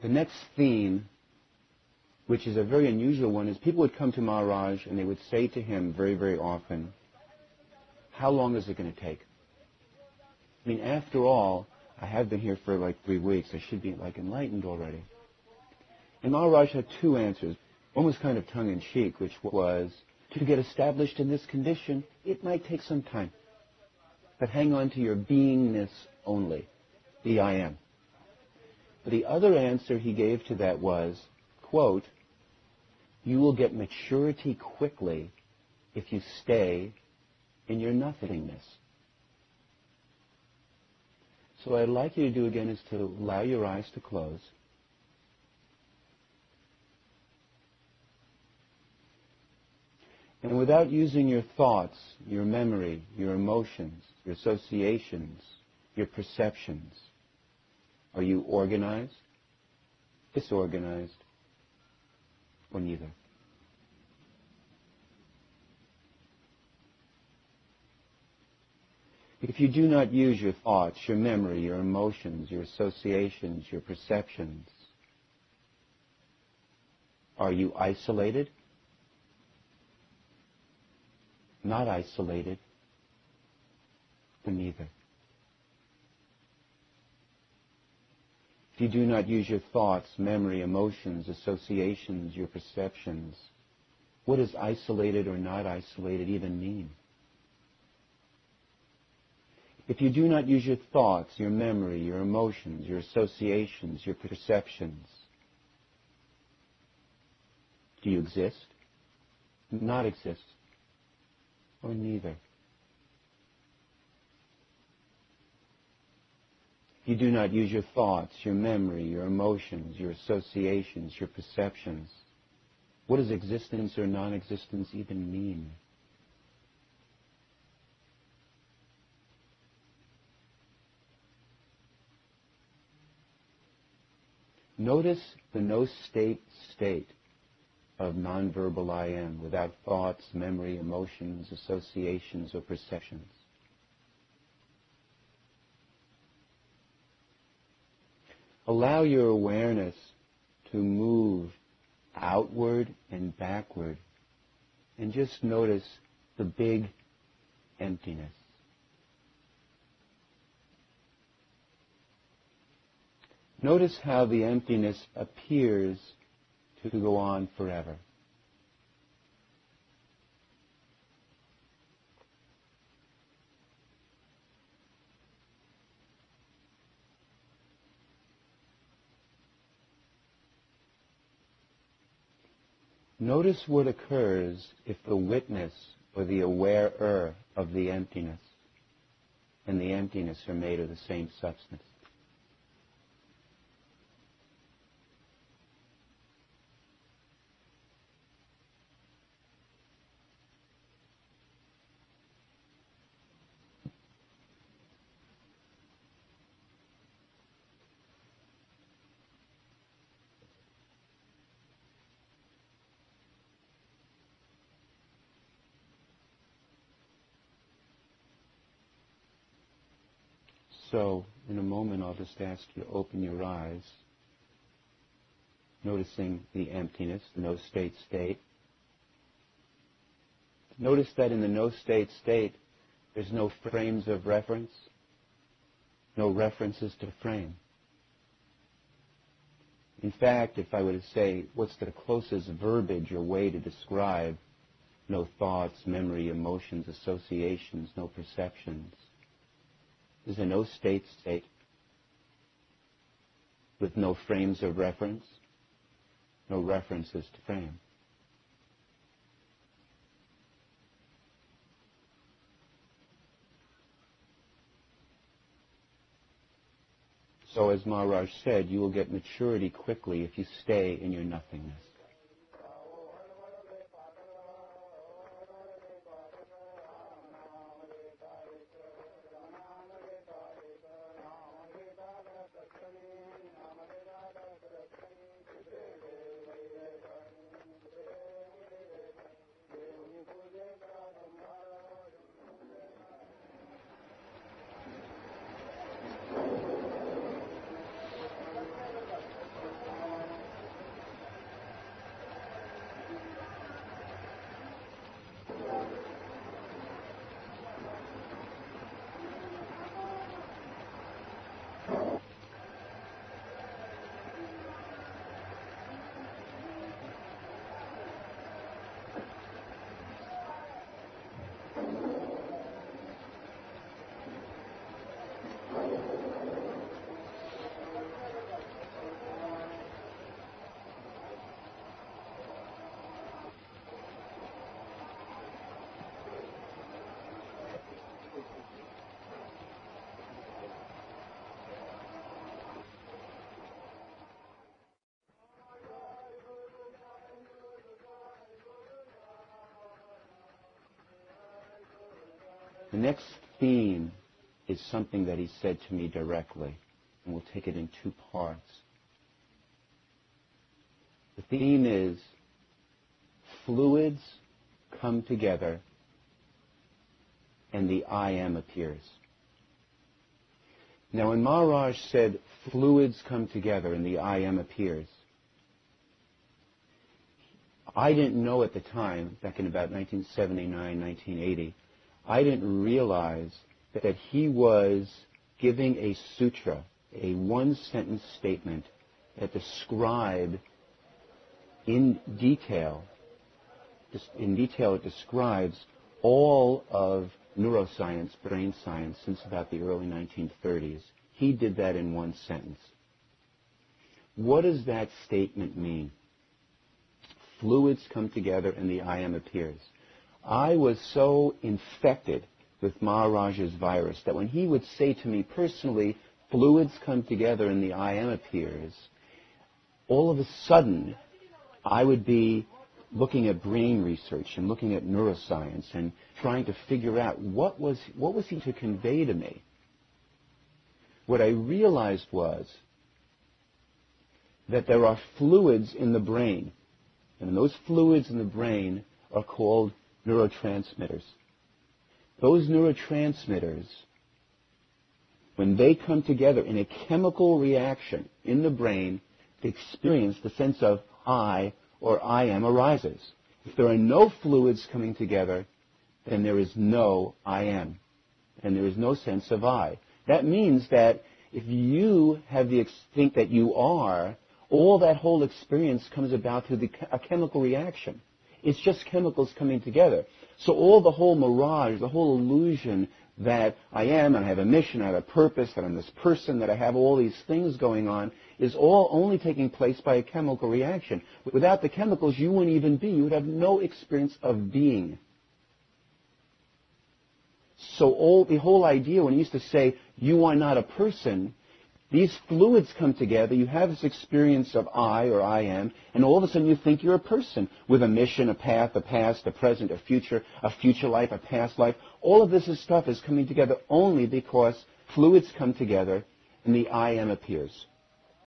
The next theme, which is a very unusual one, is people would come to Maharaj and they would say to him very, very often, how long is it going to take? I mean, after all, I have been here for like 3 weeks. I should be like enlightened already. And Maharaj had 2 answers. One was kind of tongue-in-cheek, which was, to get established in this condition, it might take some time. But hang on to your beingness only, the I am. But the other answer he gave to that was, quote, you will get maturity quickly if you stay in your nothingness. So what I'd like you to do again is to allow your eyes to close. And without using your thoughts, your memory, your emotions, your associations, your perceptions, are you organized, disorganized, or neither? If you do not use your thoughts, your memory, your emotions, your associations, your perceptions, are you isolated? Not isolated, or neither? If you do not use your thoughts, memory, emotions, associations, your perceptions, what does isolated or not isolated even mean? If you do not use your thoughts, your memory, your emotions, your associations, your perceptions, do you exist? Not exist? Or neither? If you do not use your thoughts, your memory, your emotions, your associations, your perceptions, what does existence or non-existence even mean? Notice the no-state state of non-verbal I am, without thoughts, memory, emotions, associations, or perceptions. Allow your awareness to move outward and backward, and just notice the big emptiness. Notice how the emptiness appears to go on forever. Notice what occurs if the witness or the awarer of the emptiness and the emptiness are made of the same substance. So, in a moment, I'll just ask you to open your eyes, noticing the emptiness, the no-state state. Notice that in the no-state state, there's no frames of reference, no references to frame. In fact, if I were to say, what's the closest verbiage or way to describe no thoughts, memory, emotions, associations, no perceptions? There's a no-state state with no frames of reference, no references to frame. So as Maharaj said, you will get maturity quickly if you stay in your nothingness. The next theme is something that he said to me directly, and we'll take it in two parts. The theme is fluids come together and the I am appears. Now when Maharaj said fluids come together and the I am appears, I didn't know at the time, back in about 1979, 1980, I didn't realize that he was giving a sutra, a one-sentence statement that described in detail it describes all of neuroscience, brain science, since about the early 1930s. He did that in one sentence. What does that statement mean? Fluids come together and the I am appears. I was so infected with Maharaj's virus that when he would say to me personally, fluids come together and the I am appears, all of a sudden I would be looking at brain research and looking at neuroscience and trying to figure out what was he to convey to me. What I realized was that there are fluids in the brain, and those fluids in the brain are called neurotransmitters. Those neurotransmitters, when they come together in a chemical reaction in the brain, they experience the sense of I or I am arises. If there are no fluids coming together, then there is no I am, and there is no sense of I. That means that if you have think that you are, all that whole experience comes about through a chemical reaction. It's just chemicals coming together. So all the whole mirage, the whole illusion that I am, and I have a mission, I have a purpose, that I'm this person, that I have all these things going on, is all only taking place by a chemical reaction. Without the chemicals, you wouldn't even be. You would have no experience of being. So the whole idea, when he used to say, you are not a person, these fluids come together, you have this experience of I or I am, and all of a sudden you think you're a person with a mission, a path, a past, a present, a future life, a past life. All of this stuff is coming together only because fluids come together and the I am appears.